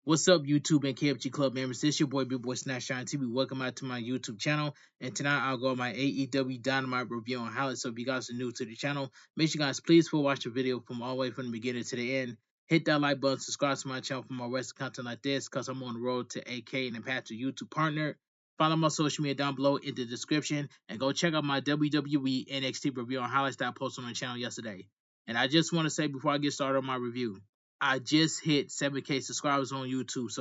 What's up, YouTube and KFG Club members? This your boy Bigboysnacksjonnytv. Welcome out to my YouTube channel. And tonight I'll go on my AEW Dynamite review on highlights. So if you guys are new to the channel, make sure you guys please watch the video from all the way from the beginning to the end. Hit that like button, subscribe to my channel for more wrestling content like this, because I'm on the road to AK and the path to YouTube partner. Follow my social media down below in the description, and go check out my WWE NXT review on highlights that I posted on the channel yesterday. And I just want to say before I get started on my review, I just hit 7K subscribers on YouTube,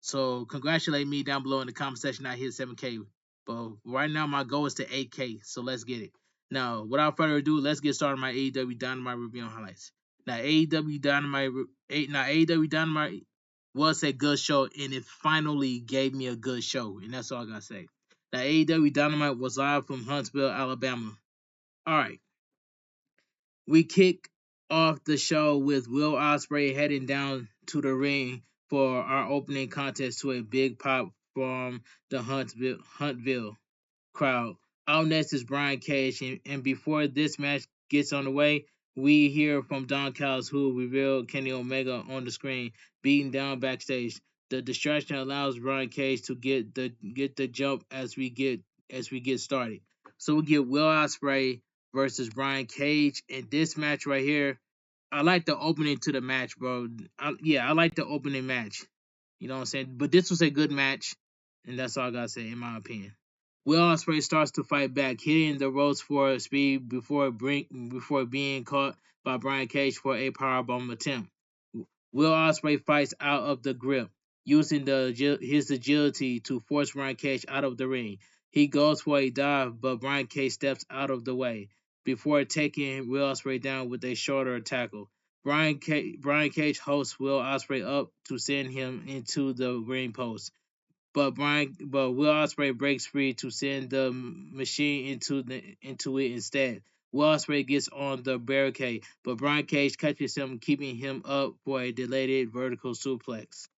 so congratulate me down below in the comment section. I hit 7K, but right now my goal is to 8K. So let's get it. Now, without further ado, let's get started on my AEW Dynamite review and highlights. Now, AEW Dynamite was a good show, and it finally gave me a good show, and that's all I gotta say. Now, AEW Dynamite was live from Huntsville, Alabama. All right. We kick off the show with Will Ospreay heading down to the ring for our opening contest to a big pop from the Huntsville crowd. Out next is Brian Cage, and before this match gets on the way, we hear from Don Callis, who revealed Kenny Omega on the screen, beating down backstage. The distraction allows Brian Cage to get the jump as we get started. So we get Will Ospreay versus Brian Cage, and this match right here, I like the opening to the match, bro. I like the opening match. You know what I'm saying? But this was a good match, and that's all I gotta say in my opinion. Will Ospreay starts to fight back, hitting the ropes for speed before being caught by Brian Cage for a powerbomb attempt. Will Ospreay fights out of the grip, using his agility to force Brian Cage out of the ring. He goes for a dive, but Brian Cage steps out of the way before taking Will Ospreay down with a shoulder tackle. Brian Cage hosts Will Ospreay up to send him into the ring post, but Will Ospreay breaks free to send the machine into it instead. Will Ospreay gets on the barricade, but Brian Cage catches him, keeping him up for a delayed vertical suplex.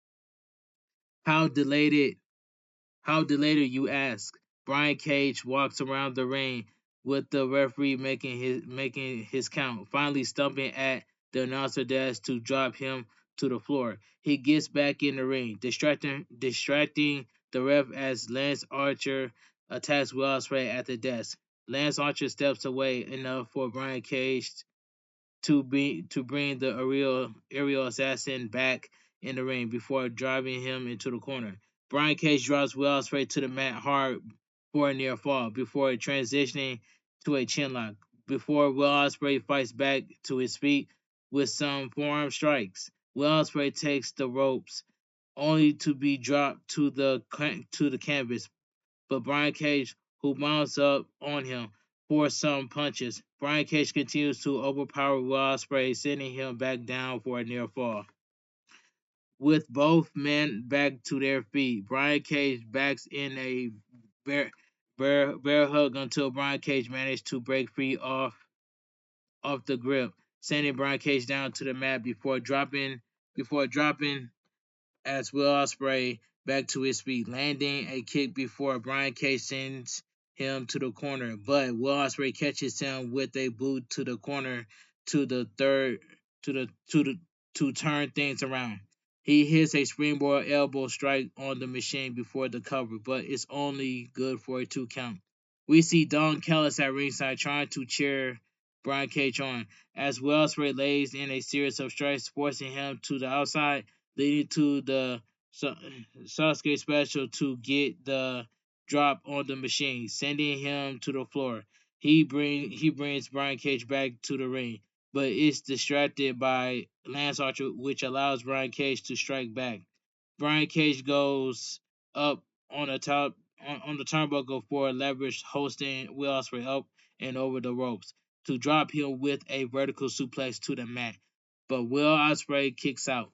How delayed? How delayed, you ask? Brian Cage walks around the ring with the referee making his count, finally stumping at the announcer desk to drop him to the floor. He gets back in the ring, distracting the ref as Lance Archer attacks Will Ospreay at the desk. Lance Archer steps away enough for Brian Cage to bring the aerial assassin back in the ring before driving him into the corner. Brian Cage drops Will Ospreay to the mat hard for a near fall before transitioning to a chinlock. Before Will Ospreay fights back to his feet with some forearm strikes, Will Ospreay takes the ropes only to be dropped to the canvas, but Brian Cage, who mounts up on him for some punches. Brian Cage continues to overpower Will Ospreay, sending him back down for a near fall. With both men back to their feet, Brian Cage backs in a bear hug until Brian Cage managed to break free off the grip, sending Brian Cage down to the mat before dropping as Will Ospreay back to his feet, landing a kick before Brian Cage sends him to the corner. But Will Ospreay catches him with a boot to the corner to the third to turn things around. He hits a springboard elbow strike on the machine before the cover, but it's only good for a 2 count. We see Don Callis at ringside trying to cheer Brian Cage on, as Will Ospreay lays in a series of strikes, forcing him to the outside, leading to the Sasuke special to get the drop on the machine, sending him to the floor. He brings Brian Cage back to the ring, but is distracted by Lance Archer, which allows Brian Cage to strike back. Brian Cage goes up on the turnbuckle for leverage, hosting Will Ospreay up and over the ropes to drop him with a vertical suplex to the mat. But Will Ospreay kicks out.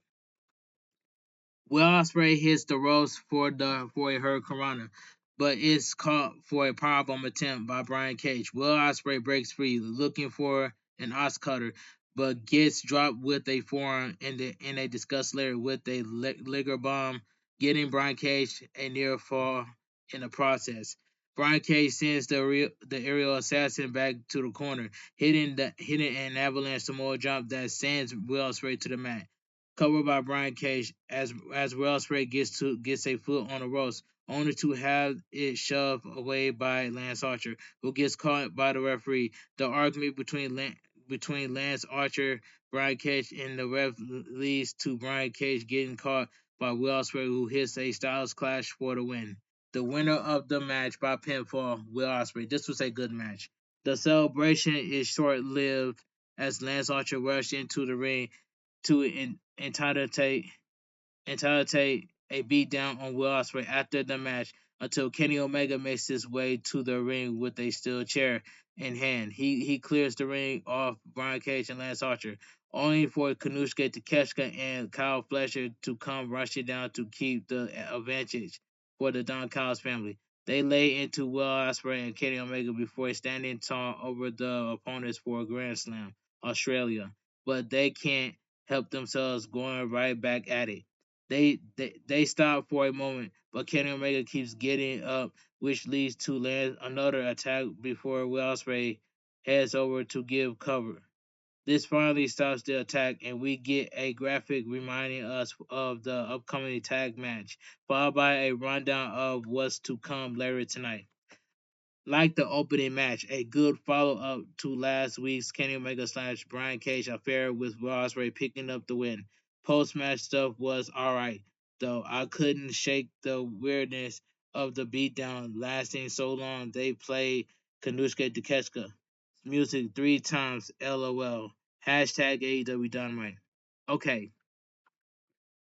Will Ospreay hits the ropes for a hurricanrana, but is caught for a powerbomb attempt by Brian Cage. Will Ospreay breaks free, looking for an os cutter, but gets dropped with a forearm in a disgust layer with a Liger bomb, getting Brian Cage a near fall in the process. Brian Cage sends the aerial assassin back to the corner, hitting an avalanche Samoa drop that sends Will Ospreay to the mat. covered by Brian Cage as Will Ospreay gets a foot on the ropes, only to have it shoved away by Lance Archer, who gets caught by the referee. The argument between Lance Archer, Brian Cage, and the ref leads to Brian Cage getting caught by Will Ospreay, who hits a Styles Clash for the win. The winner of the match by pinfall, Will Ospreay. This was a good match. The celebration is short-lived as Lance Archer rushed into the ring to entitled a beatdown on Will Ospreay after the match until Kenny Omega makes his way to the ring with a steel chair in hand. He clears the ring off Brian Cage and Lance Archer, only for Kanushka Takeshita and Kyle Fletcher to come rushing down to keep the advantage for the Don Callis family. They lay into Will Ospreay and Kenny Omega before standing tall over the opponents for a Grand Slam, Australia. But they can't help themselves going right back at it. They stop for a moment, but Kenny Omega keeps getting up, which leads to land another attack before Will Ospreay heads over to give cover. This finally stops the attack, and we get a graphic reminding us of the upcoming tag match, followed by a rundown of what's to come later tonight. Like the opening match, a good follow up to last week's Kenny Omega slash Brian Cage affair with Will Ospreay picking up the win. Post match stuff was alright, though I couldn't shake the weirdness of the beatdown lasting so long. They played Kanushka Takeshita music 3 times, lol. Hashtag AEW Dynamite. Okay,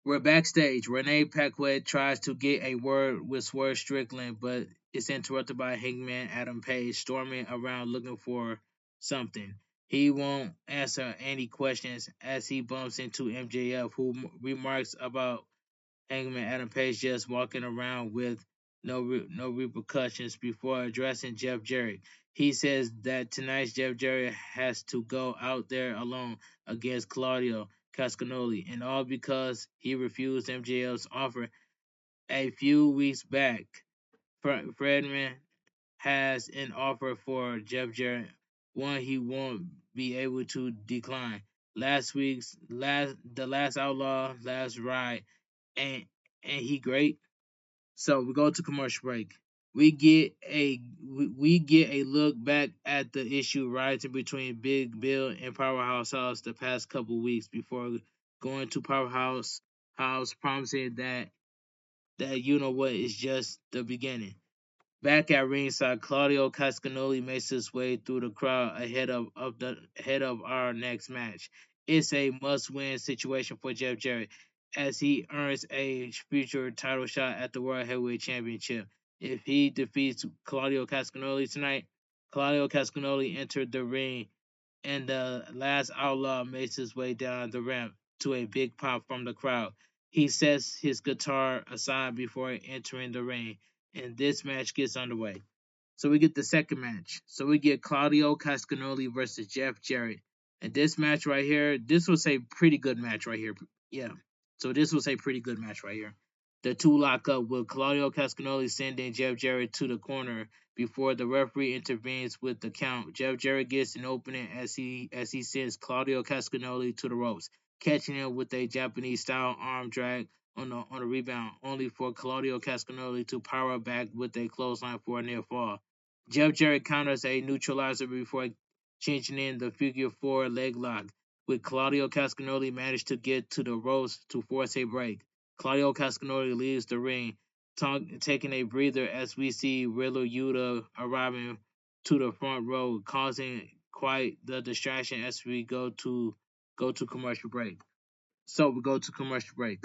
we're backstage. Renee Paquette tries to get a word with Swerve Strickland, but is interrupted by Hangman Adam Page storming around looking for something. He won't answer any questions as he bumps into MJF, who remarks about Hangman Adam Page just walking around with no repercussions before addressing Jeff Jarrett. He says that tonight's Jeff Jarrett has to go out there alone against Claudio Cascanoli, and all because he refused MJF's offer a few weeks back. Fredman has an offer for Jeff Jarrett, one he won't be able to decline. The last outlaw, last ride, and he great. So we go to commercial break. We get a look back at the issue rising between Big Bill and Powerhouse House the past couple weeks before going to Powerhouse House, promising that you know what is just the beginning. Back at ringside, Claudio Cascanoli makes his way through the crowd ahead of our next match. It's a must-win situation for Jeff Jarrett as he earns a future title shot at the World Heavyweight Championship. If he defeats Claudio Cascanoli tonight, Claudio Cascanoli entered the ring and the last outlaw makes his way down the ramp to a big pop from the crowd. He sets his guitar aside before entering the ring, and this match gets underway. So we get the second match. So we get Claudio Cascanoli versus Jeff Jarrett. And this match right here, this was a pretty good match right here. Yeah. So this was a pretty good match right here. The two lock up with Claudio Cascanoli sending Jeff Jarrett to the corner before the referee intervenes with the count. Jeff Jarrett gets an opening as he sends Claudio Cascanoli to the ropes, catching him with a Japanese style arm drag on a rebound, only for Claudio Cascanoli to power back with a clothesline for a near fall. Jeff Jarrett counters a neutralizer before changing in the figure four leg lock, with Claudio Cascanoli managed to get to the ropes to force a break. Claudio Cascanoli leaves the ring, taking a breather as we see Riddler Yuta arriving to the front row, causing quite the distraction as we go to commercial break. So we go to commercial break.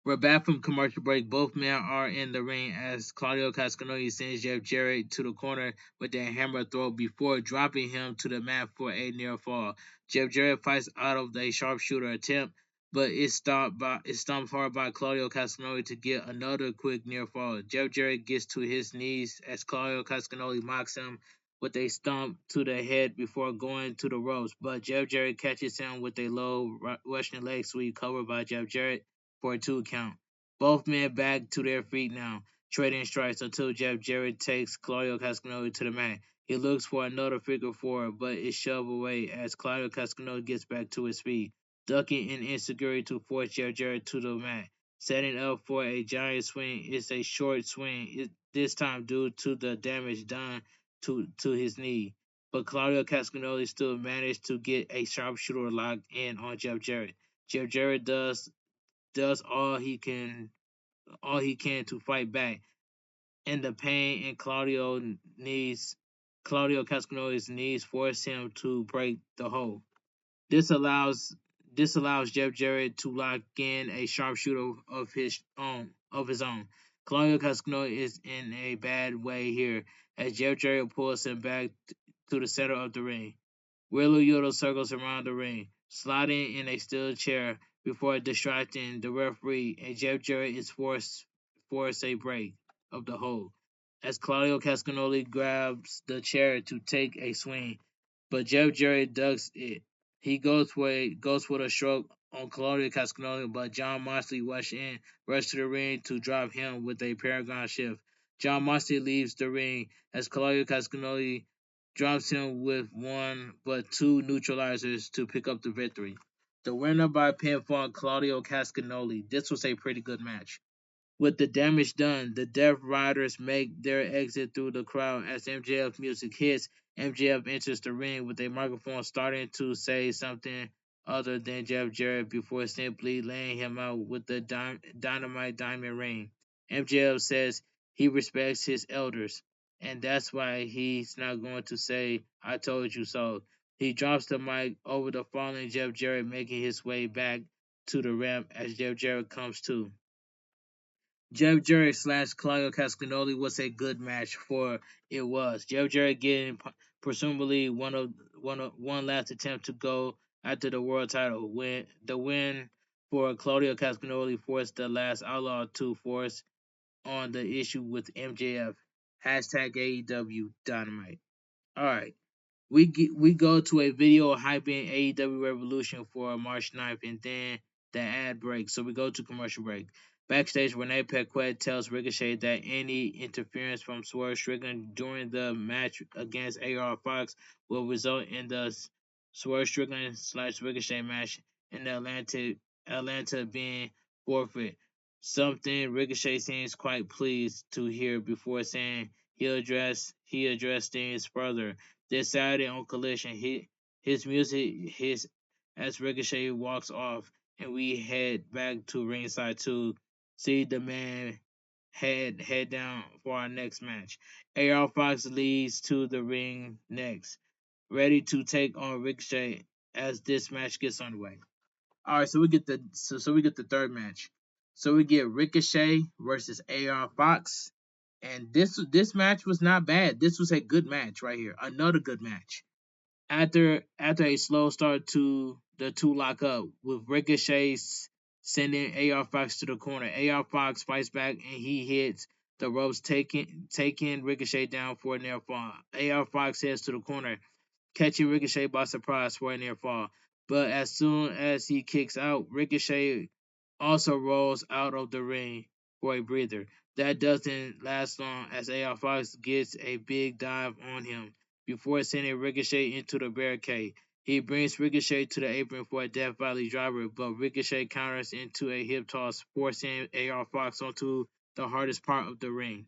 We're back from commercial break. Both men are in the ring as Claudio Cascanoni sends Jeff Jarrett to the corner with a hammer throw before dropping him to the mat for a near fall. Jeff Jarrett fights out of the sharpshooter attempt, but is stomped hard by Claudio Cascanoli to get another quick near fall. Jeff Jarrett gets to his knees as Claudio Cascanoli mocks him with a stomp to the head before going to the ropes, but Jeff Jarrett catches him with a low Russian leg sweep covered by Jeff Jarrett for a 2 count. Both men back to their feet now, trading strikes until Jeff Jarrett takes Claudio Cascanoli to the mat. He looks for another figure four, but is shoved away as Claudio Cascanoli gets back to his feet. ducking in insecurity to force Jeff Jarrett to the mat. Setting up for a giant swing. It's a short swing, this time due to the damage done to his knee. But Claudio Castagnoli still managed to get a sharpshooter locked in on Jeff Jarrett. Jeff Jarrett does all he can to fight back, and the pain in Claudio Castagnoli's knees force him to break the hold. This allows this allows Jeff Jarrett to lock in a sharpshooter of his own. Claudio Castagnoli is in a bad way here as Jeff Jarrett pulls him back to the center of the ring. Wheeler Yuta circles around the ring, sliding in a steel chair before distracting the referee, and Jeff Jarrett is force a break of the hold. As Claudio Castagnoli grabs the chair to take a swing, but Jeff Jarrett ducks it. He goes for a stroke on Claudio Castagnoli, but John Moxley rushed to the ring to drop him with a Paragon shift. John Moxley leaves the ring as Claudio Castagnoli drops him with one but two neutralizers to pick up the victory. The winner by pinfall, Claudio Castagnoli. This was a pretty good match. With the damage done, the Death Riders make their exit through the crowd as MJF's music hits. MJF enters the ring with a microphone starting to say something other than Jeff Jarrett before simply laying him out with the Dynamite Diamond Ring. MJF says he respects his elders, and that's why he's not going to say, I told you so. He drops the mic over the falling Jeff Jarrett, making his way back to the ramp as Jeff Jarrett comes to. Jeff Jarrett slash Claudio Castagnoli was a good match for it was. Jeff Jarrett getting presumably one last attempt to go after the world title. When the win for Claudio Castagnoli forced the last outlaw to force on the issue with MJF. Hashtag AEW Dynamite. Alright. We go to a video hyping AEW Revolution for March 9th, and then the ad break. So we go to commercial break. Backstage, Renee Paquette tells Ricochet that any interference from Swerve Strickland during the match against AR Fox will result in the Swerve Strickland slash Ricochet match in the Atlanta being forfeit. Something Ricochet seems quite pleased to hear before saying he addressed things further. This Saturday on Collision, his music his as Ricochet walks off, and we head back to ringside to see the man head down for our next match. AR Fox leads to the ring next, ready to take on Ricochet as this match gets underway. All right, so we get the third match. So we get Ricochet versus AR Fox, and this match was not bad. This was a good match right here. Another good match. After a slow start to the two lock up with Ricochet sending AR Fox to the corner. AR Fox fights back and he hits the ropes, taking Ricochet down for a near fall. AR Fox heads to the corner, catching Ricochet by surprise for a near fall. But as soon as he kicks out, Ricochet also rolls out of the ring for a breather. That doesn't last long as AR Fox gets a big dive on him before sending Ricochet into the barricade. He brings Ricochet to the apron for a Death Valley driver, but Ricochet counters into a hip toss, forcing AR Fox onto the hardest part of the ring.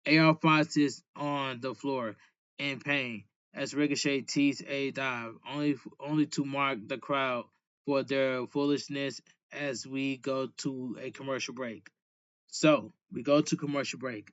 AR Fox is on the floor in pain as Ricochet tees a dive, only to mark the crowd for their foolishness as we go to a commercial break. So, we go to commercial break.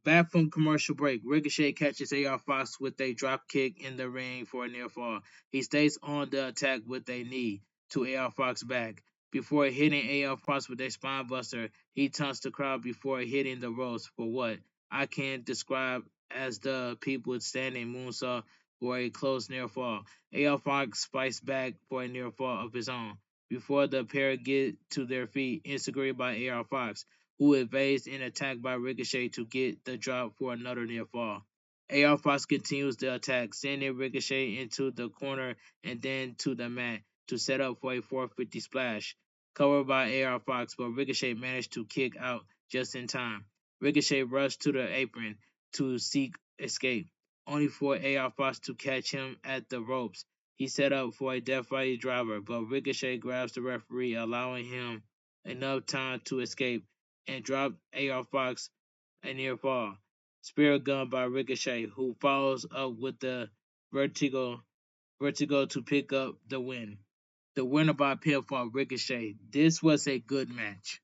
Back from commercial break, Ricochet catches AR Fox with a drop kick in the ring for a near fall. He stays on the attack with a knee to AR Fox back. Before hitting AR Fox with a spine buster, he taunts the crowd before hitting the ropes for what I can describe as the people standing moonsault for a close near fall. AR Fox fights back for a near fall of his own before the pair get to their feet, instigated by AR Fox, who evades an attack by Ricochet to get the drop for another near fall. AR Fox continues the attack, sending Ricochet into the corner and then to the mat to set up for a 450 splash, covered by AR Fox, but Ricochet managed to kick out just in time. Ricochet rushed to the apron to seek escape, only for AR Fox to catch him at the ropes. He set up for a Death Valley driver, but Ricochet grabs the referee, allowing him enough time to escape and drop AR Fox a near fall. Spear gun by Ricochet, who follows up with the Vertigo to pick up the win. The winner by pinfall, Ricochet. This was a good match.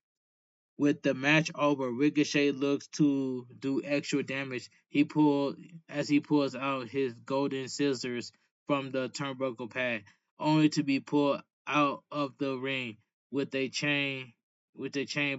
With the match over, Ricochet looks to do extra damage. He pulls out his golden scissors from the turnbuckle pad, only to be pulled out of the ring with a chain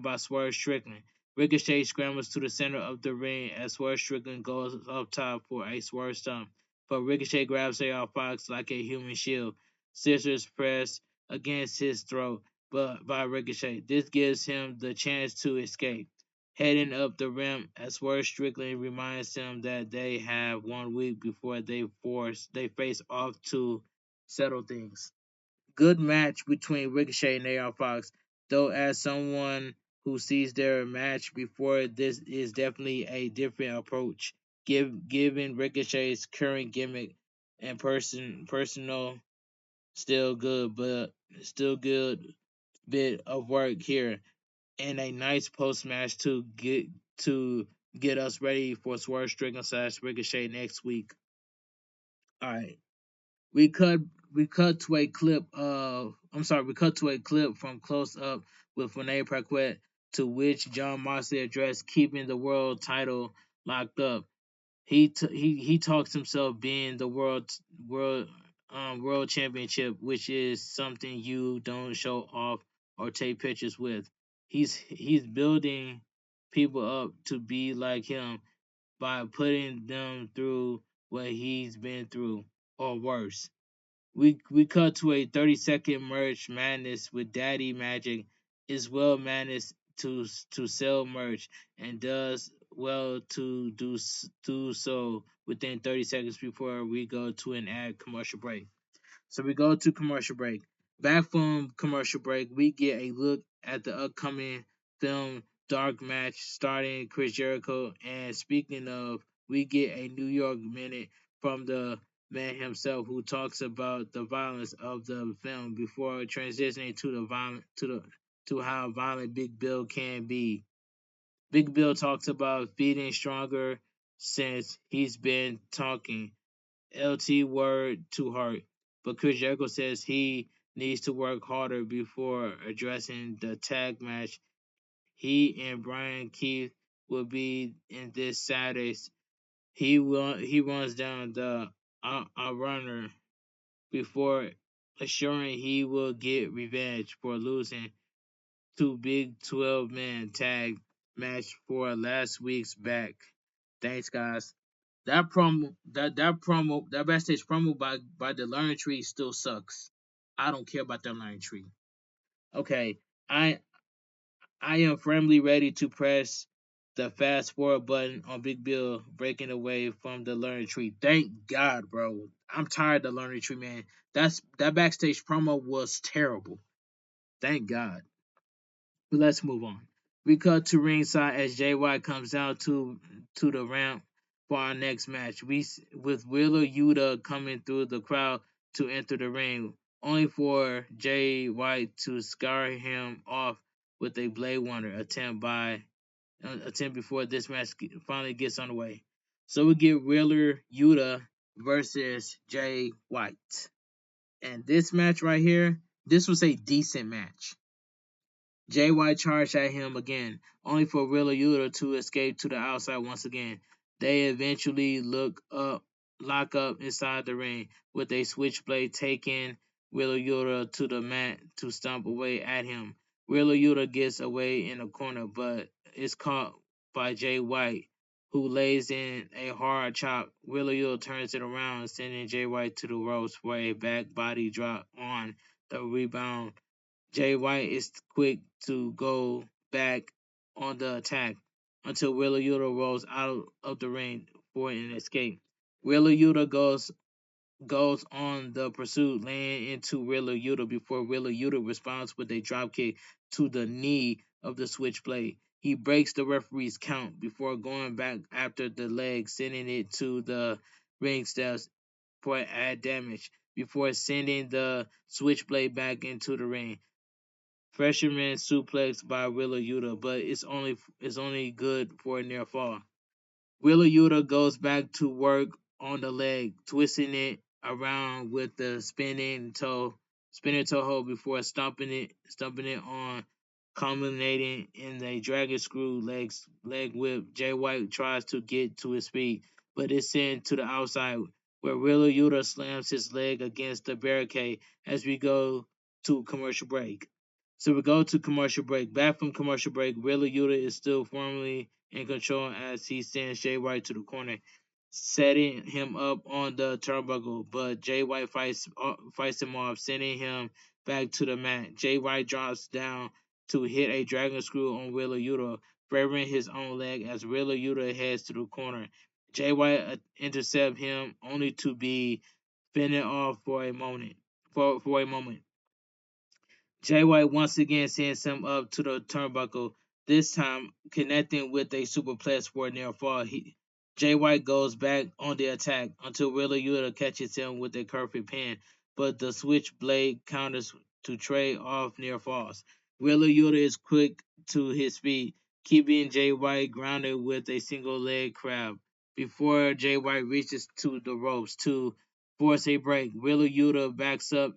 by Swerve Strickland. Ricochet scrambles to the center of the ring as Swerve Strickland goes up top for a swerve stomp. But Ricochet grabs AR Fox like a human shield. Scissors press against his throat but by Ricochet. This gives him the chance to escape. Heading up the rim, as Swerve Strickland reminds him that they have 1 week before they face off to settle things. Good match between Ricochet and AR Fox, though as someone who sees their match before, this is definitely a different approach. Given Ricochet's current gimmick and personal still good, but still good bit of work here and a nice post match to get us ready for Swerve Strickland / Ricochet next week. All right, we cut we cut to a clip of we cut to a clip from Close Up with Renee Paquette, to which John Moxley addressed keeping the world title locked up. He talks himself being the world championship, which is something you don't show off or take pictures with. He's building people up to be like him by putting them through what he's been through or worse. We cut to a 30-second merch madness with Daddy Magic is well managed to sell merch and does well to do so within 30 seconds before we go to an ad commercial break. So we go to commercial break. Back from commercial break, we get a look at the upcoming film Dark Match starring Chris Jericho. And speaking of, we get a New York minute from the man himself who talks about the violence of the film before transitioning to to how violent Big Bill can be. Big Bill talks about feeding stronger since he's been talking. LT word to heart, but Chris Jericho says he needs to work harder before addressing the tag match. He and Brian Keith will be in this Saturday's. He runs down the runner before assuring he will get revenge for losing to Big 12 man tag match for last week's back. Thanks, guys. That backstage promo by the Learning Tree still sucks. I don't care about that Learning Tree. Okay, I I am firmly ready to press the fast forward button on Big Bill breaking away from the Learning Tree. Thank God, bro. I'm tired of the Learning Tree, man. That backstage promo was terrible. Thank God. But let's move on. We cut to ringside as JY comes down to the ramp for our next match. With Wheeler Yuta coming through the crowd to enter the ring, only for Jay White to scar him off with a Blade Runner attempt before this match finally gets underway. So we get Wheeler Yuta versus Jay White, and this match right here, this was a decent match. Jay White charged at him again, only for Wheeler Yuta to escape to the outside once again. They eventually lock up inside the ring, with a switchblade taking Wheeler Yuta to the mat to stomp away at him. Wheeler Yuta gets away in a corner, but is caught by Jay White, who lays in a hard chop. Wheeler Yuta turns it around, sending Jay White to the ropes for a back body drop on the rebound. Jay White is quick to go back on the attack until Wheeler Yuta rolls out of the ring for an escape. Wheeler Yuta goes on the pursuit, laying into Wheeler Yuta before Wheeler Yuta responds with a dropkick to the knee of the switchblade. He breaks the referee's count before going back after the leg, sending it to the ring steps for add damage. before sending the switchblade back into the ring. Fisherman suplex by Wheeler Yuta, but it's only good for a near fall. Wheeler Yuta goes back to work on the leg, twisting it around with the spinning toe hold before stumping it on, culminating in a dragon screw leg whip. Jay White tries to get to his feet, but is sent to the outside, where Wheeler Yuta slams his leg against the barricade as we go to commercial break. So we go to commercial break. Back from commercial break, Wheeler Yuta is still firmly in control as he sends Jay White to the corner, setting him up on the turnbuckle. But Jay White fights him off, sending him back to the mat. Jay White drops down to hit a dragon screw on Wheeler Yuta, favoring his own leg as Wheeler Yuta heads to the corner. Jay White intercepts him, only to be fended off for a moment. For a moment. Jay White once again sends him up to the turnbuckle, this time connecting with a superplex for a near fall. Jay White goes back on the attack until Wheeler Yuta catches him with a perfect pin, but the switchblade counters to trade off near falls. Wheeler Yuta is quick to his feet, keeping Jay White grounded with a single leg crab. Before Jay White reaches to the ropes to force a break, Wheeler Yuta backs up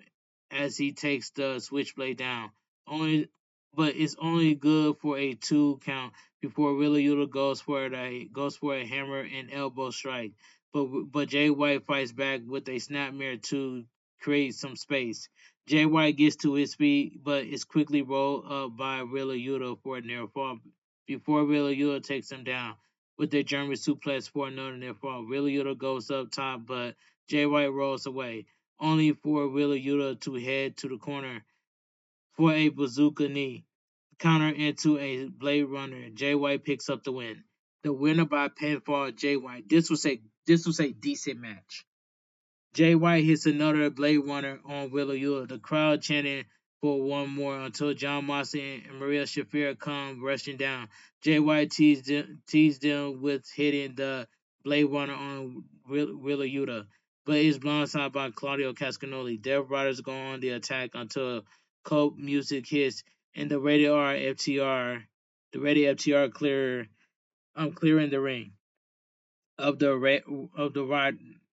as he takes the switchblade down. Only, but it's only good for a 2 count before Wheeler Yuta goes for a hammer and elbow strike. But Jay White fights back with a snapmare to create some space. Jay White gets to his feet, but is quickly rolled up by Wheeler Yuta for a near fall before Wheeler Yuta takes him down with a German suplex for another near fall. Wheeler Yuta goes up top, but Jay White rolls away, only for Wheeler Yuta to head to the corner for a bazooka knee, counter into a Blade Runner. Jay White picks up the win. The winner by pinfall, Jay White. This was a decent match. Jay White hits another Blade Runner on Wheeler Yuta. The crowd chanting for one more until John Moxley and Maria Shafir come rushing down. Jay White teased them with hitting the Blade Runner on Wheeler Yuta, but is blindsided by Claudio Cascanoli. Death Riders go on the attack until Cope music hits and the Rated FTR clearing the ring of the of the ride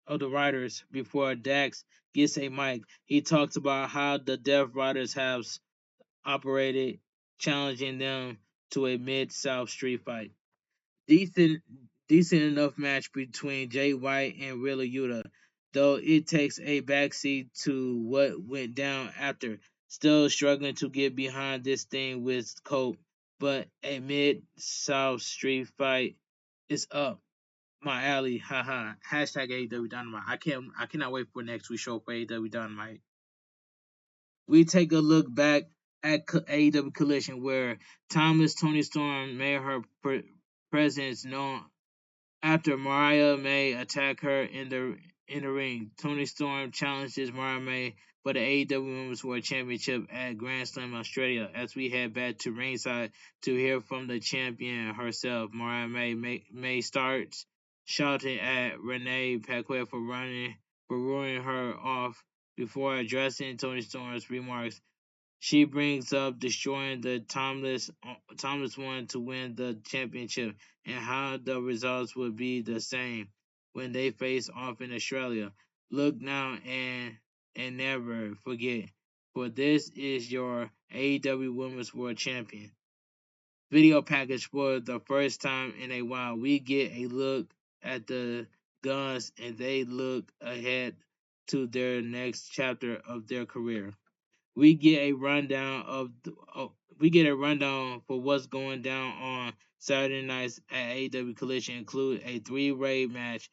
of the riders before Dax gets a mic. He talks about how the Death Riders have operated, challenging them to a mid South street fight. Decent, decent enough match between Jay White and Wheeler Yuta, though it takes a backseat to what went down after. Still struggling to get behind this thing with Cope, but a mid South street fight is up my alley. Haha. Hashtag AEW Dynamite. I cannot wait for next week's show for AEW Dynamite. We take a look back at AEW Collision, where Timeless Tony Storm made her presence known after Mariah May attacked her in the ring. Tony Storm challenges Mariah May for the AEW Women's World Championship at Grand Slam Australia. As we head back to ringside to hear from the champion herself, Mariah May starts shouting at Renee Paquette for ruining her off before addressing Tony Storm's remarks. She brings up destroying the Timeless One to win the championship and how the results would be the same when they face off in Australia. Look now and never forget, for this is your AEW Women's World Champion. Video package for the first time in a while. We get a look at the Guns and they look ahead to their next chapter of their career. We get a rundown for what's going down on Saturday nights at AEW Collision, include a three-way match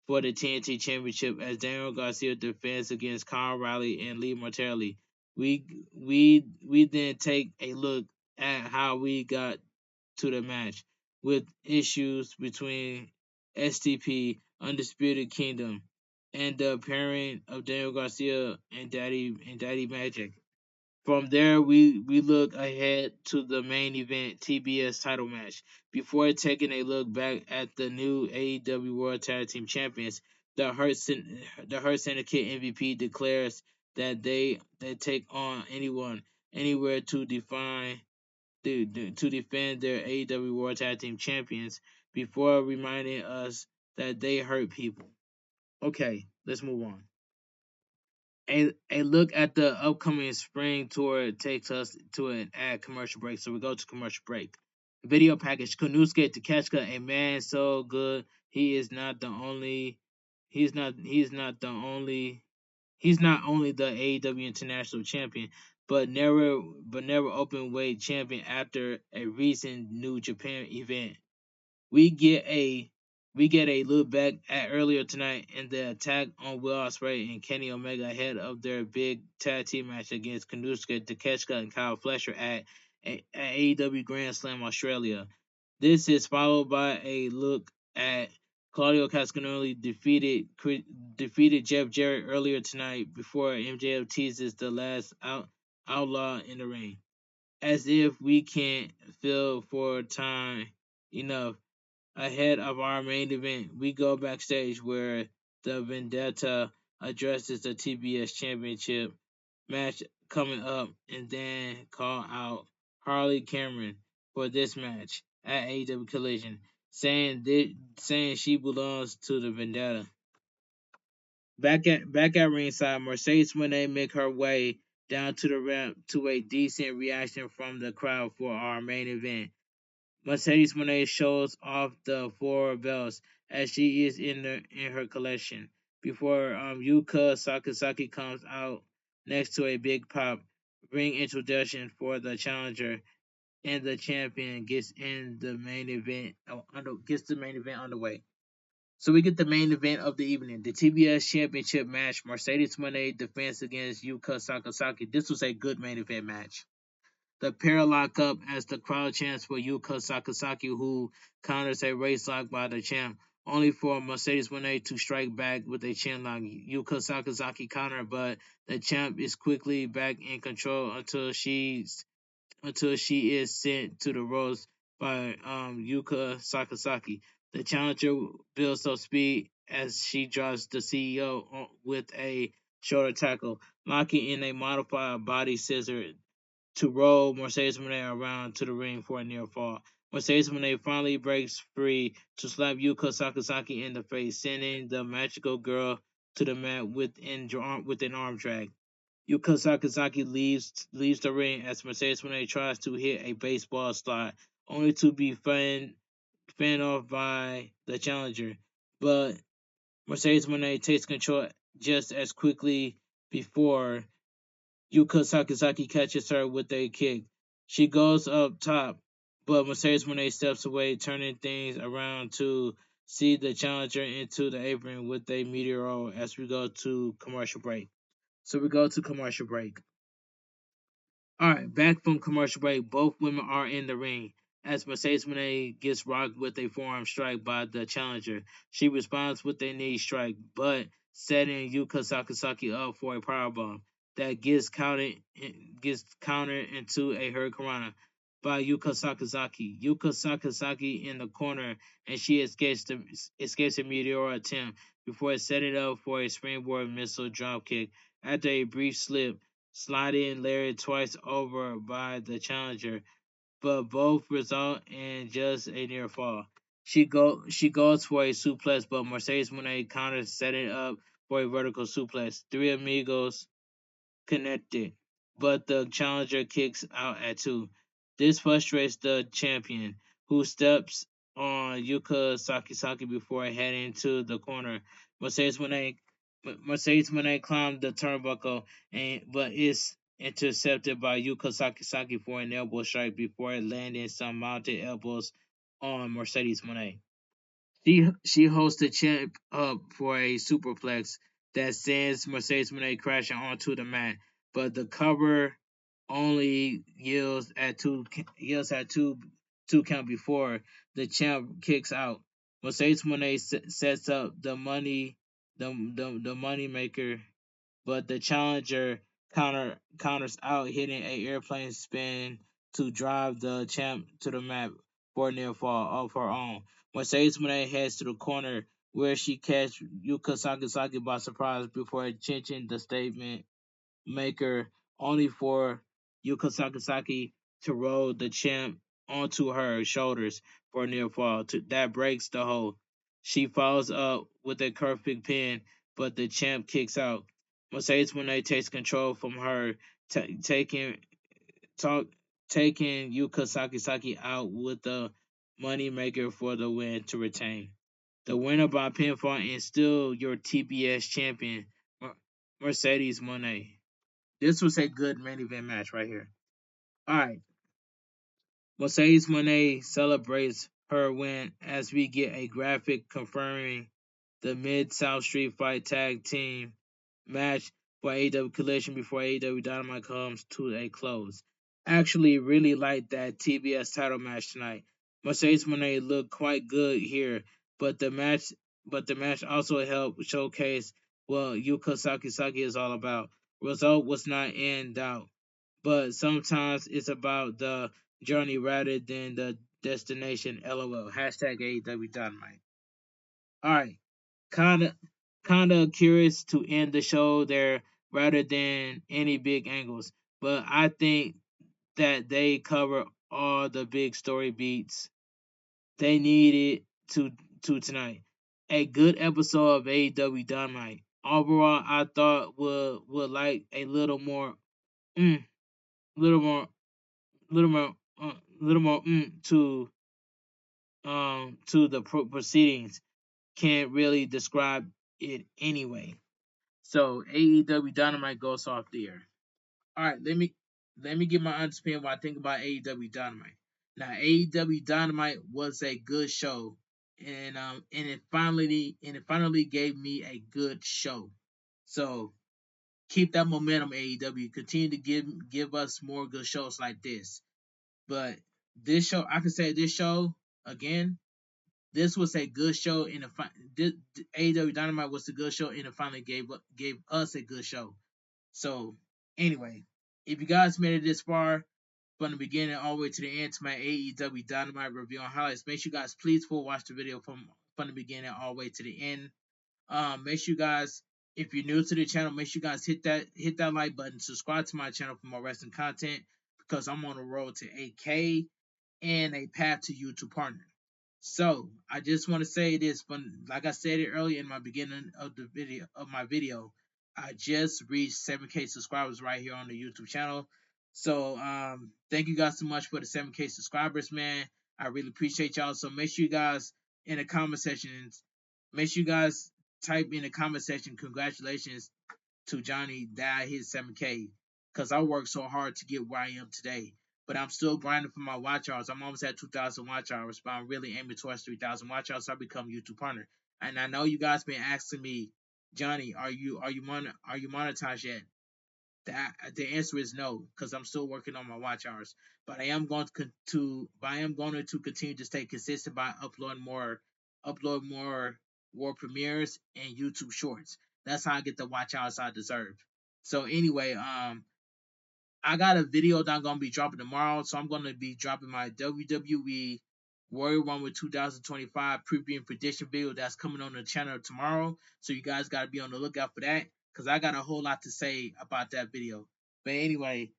for the TNT Championship as Daniel Garcia defends against Kyle O'Reilly and Lee Martelli. We then take a look at how we got to the match with issues between STP, Undisputed Kingdom, and the pairing of Daniel Garcia and Daddy Magic. From there, we look ahead to the main event TBS title match before taking a look back at the new AEW World Tag Team Champions. The Hurt Syndicate MVP declares that they take on anyone anywhere to defend their AEW World Tag Team Champions before reminding us that they hurt people. Okay, let's move on. A look at the upcoming spring tour takes us to an ad commercial break. So we go to commercial break. Video package: Konusuke Takeshita, a man so good he is not the only. He's not only the AEW International Champion, but never open weight champion after a recent New Japan event. We get a we get a look back at earlier tonight in the attack on Will Ospreay and Kenny Omega ahead of their big tag team match against Kanuska, Takeshita, and Kyle Fletcher at AEW Grand Slam Australia. This is followed by a look at Claudio Castagnoli defeated Jeff Jarrett earlier tonight before MJF teases the last outlaw in the ring. As if we can't feel for time enough. Ahead of our main event, we go backstage where the Vendetta addresses the TBS Championship match coming up and then call out Harley Cameron for this match at AEW Collision, saying she belongs to the Vendetta. Back at ringside, Mercedes Moné make her way down to the ramp to a decent reaction from the crowd for our main event. Mercedes Moné shows off the four belts as she is in her collection before Yuka Sakazaki comes out next to a big pop ring introduction for the challenger, and the champion gets the main event underway. So we get the main event of the evening, the TBS Championship match. Mercedes Moné defense against Yuka Sakazaki. This was a good main event match. The pair lock up as the crowd chants for Yuka Sakazaki, who counters a race lock by the champ, only for Mercedes Moné to strike back with a chin lock. Yuka Sakazaki counter, but the champ is quickly back in control until she is sent to the ropes by Yuka Sakazaki. The challenger builds up speed as she drops the CEO with a shoulder tackle, locking in a modified body scissor to roll Mercedes Moné around to the ring for a near fall. Mercedes Moné finally breaks free to slap Yuka Sakazaki in the face, sending the magical girl to the mat with an arm drag. Yuka Sakazaki leaves the ring as Mercedes Moné tries to hit a baseball slide, only to be fanned off by the challenger. But Mercedes Moné takes control just as quickly before Yuka Sakazaki catches her with a kick. She goes up top, but Mercedes Moné steps away, turning things around to see the challenger into the apron with a meteor roll as we go to commercial break. So we go to commercial break. Alright, back from commercial break, both women are in the ring. As Mercedes Moné gets rocked with a forearm strike by the challenger, she responds with a knee strike, but setting Yuka Sakazaki up for a powerbomb that gets countered into a hurricanrana by Yuka Sakazaki. Yuka Sakazaki in the corner, and she escapes a meteor attempt before setting up for a springboard missile dropkick after a brief slip, sliding Larry twice over by the challenger, but both result in just a near fall. She goes for a suplex, but Mercedes Moné counters, setting up for a vertical suplex. Three amigos connected, but the challenger kicks out at two. This frustrates the champion, who steps on Yuka Sakazaki before heading to the corner. Mercedes Moné Mercedes Moné climbs the turnbuckle, but is intercepted by Yuka Sakazaki for an elbow strike before landing some mounted elbows on Mercedes Moné. She holds the champ up for a superplex that sends Mercedes Moné crashing onto the mat, but the cover only yields at two count before the champ kicks out. Mercedes Moné sets up the money maker, but the challenger counters out, hitting a airplane spin to drive the champ to the mat for a near fall of her own. Mercedes Moné heads to the corner, where she catch Yuka Sakazaki by surprise before clinching the statement maker, only for Yuka Sakazaki to roll the champ onto her shoulders for a near fall. That breaks the hold. She follows up with a perfect pin, but the champ kicks out. Mercedes Moné takes control from her, taking talk, taking Yuka Sakazaki out with the moneymaker for the win to retain. The winner by pinfall and still your TBS champion, Mercedes Moné. This was a good main event match right here. All right. Mercedes Moné celebrates her win as we get a graphic confirming the Mid South Street Fight Tag Team match for AEW Collision before AEW Dynamite comes to a close. Actually, really like that TBS title match tonight. Mercedes Moné looked quite good here, but the match also helped showcase what Yuka Sakazaki is all about. Result was not in doubt, but sometimes it's about the journey rather than the destination. LOL. Hashtag AEW Dynamite. All right. Kinda, kinda curious to end the show there rather than any big angles, but I think that they cover all the big story beats they needed to tonight. A good episode of AEW Dynamite. Overall, I thought would like a mm, little more little more little more to the proceedings. Can't really describe it anyway. So AEW Dynamite goes off there. All right, let me give my honest opinion what I think about AEW Dynamite. Now AEW Dynamite was a good show, and it finally gave me a good show. So keep that momentum, AEW. Continue to give us more good shows like this. But this show, I can say this show again. This was a good show, and AEW Dynamite was a good show, and it finally gave us a good show. So anyway, if you guys made it this far from the beginning all the way to the end to my AEW Dynamite review and highlights, make sure you guys please full watch the video from the beginning all the way to the end. Make sure you guys, if you're new to the channel, make sure you guys hit that like button, subscribe to my channel for more wrestling content because I'm on the road to 8K and a path to YouTube partner. So I just want to say this, but like I said it earlier in my beginning of the video, I just reached 7K subscribers right here on the YouTube channel. So thank you guys so much for the 7K subscribers, man. I really appreciate y'all. So make sure you guys in the comment sections, make sure you guys type in the comment section congratulations to Johnny that I hit 7K because I worked so hard to get where I am today. But I'm still grinding for my watch hours. I'm almost at 2,000 watch hours, but I'm really aiming towards 3,000 watch hours so I become YouTube partner. And I know you guys been asking me, Johnny, are you monetized yet? The answer is no, because I'm still working on my watch hours. But I am going to continue to stay consistent by upload more world premieres and YouTube shorts. That's how I get the watch hours I deserve. So anyway, I got a video that I'm gonna be dropping tomorrow. So I'm gonna be dropping my WWE Warrior Rumble 2025 preview and prediction video that's coming on the channel tomorrow. So you guys gotta be on the lookout for that because I got a whole lot to say about that video. But anyway,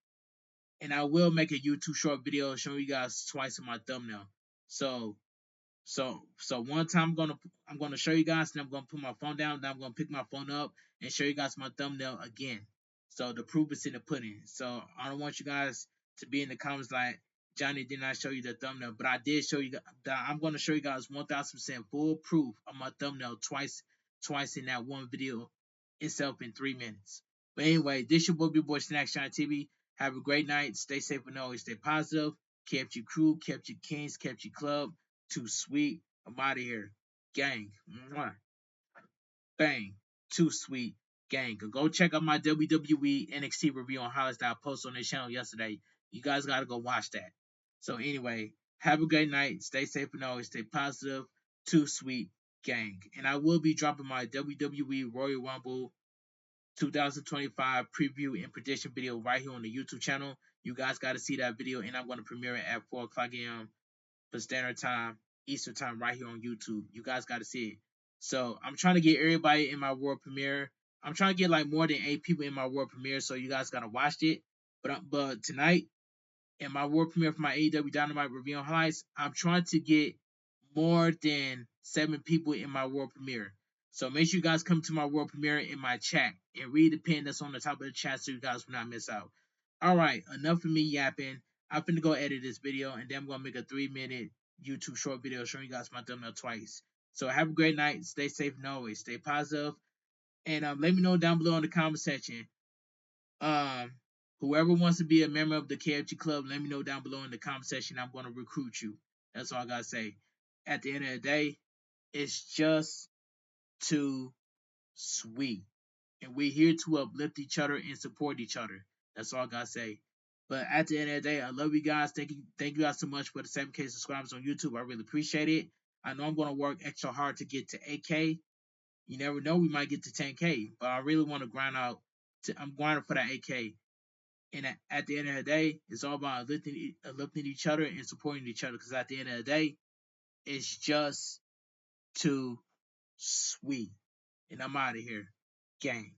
and I will make a YouTube short video showing you guys twice in my thumbnail. So one time I'm gonna show you guys, and I'm gonna put my phone down, then I'm gonna pick my phone up and show you guys my thumbnail again. So the proof is in the pudding. So I don't want you guys to be in the comments like Johnny did not show you the thumbnail, but I did show you that. I'm gonna show you guys 1,000% full proof of my thumbnail twice in that one video itself in 3 minutes. But anyway, this your boy Bigboysnacksjonnytv. Have a great night. Stay safe and always stay positive. Kept your crew, kept your kings, kept your club. Too sweet. I'm out of here. Gang. Mwah. Bang. Too sweet. Gang. Go check out my WWE NXT review on highlights that I posted on this channel yesterday. You guys gotta go watch that. So anyway, have a great night. Stay safe and always stay positive. Too sweet. Gang. And I will be dropping my WWE Royal Rumble 2025 preview and prediction video right here on the YouTube channel. You guys got to see that video, and I'm going to premiere it at 4 o'clock a.m. for Standard Time, Eastern Time, right here on YouTube. You guys got to see it. So I'm trying to get everybody in my world premiere. I'm trying to get like more than 8 people in my world premiere, so you guys gotta watch it. But tonight in my world premiere for my AEW Dynamite review and highlights, I'm trying to get more than 7 people in my world premiere. So make sure you guys come to my world premiere in my chat and read the pin that's on the top of the chat so you guys will not miss out. Alright, enough of me yapping. I'm finna go edit this video and then I'm gonna make a 3-minute YouTube short video showing you guys my thumbnail twice. So have a great night, stay safe and always stay positive. And let me know down below in the comment section. Whoever wants to be a member of the KFG Club, let me know down below in the comment section. I'm gonna recruit you. That's all I gotta say. At the end of the day, it's just too sweet. And we're here to uplift each other and support each other. That's all I gotta say. But at the end of the day, I love you guys. Thank you guys so much for the 7K subscribers on YouTube. I really appreciate it. I know I'm gonna work extra hard to get to 8K. You never know, we might get to 10K. But I really want to grind out. I'm grinding for that 8K. And at the end of the day, it's all about uplifting each other and supporting each other. Because at the end of the day, it's just too sweet. And I'm out of here. Gang.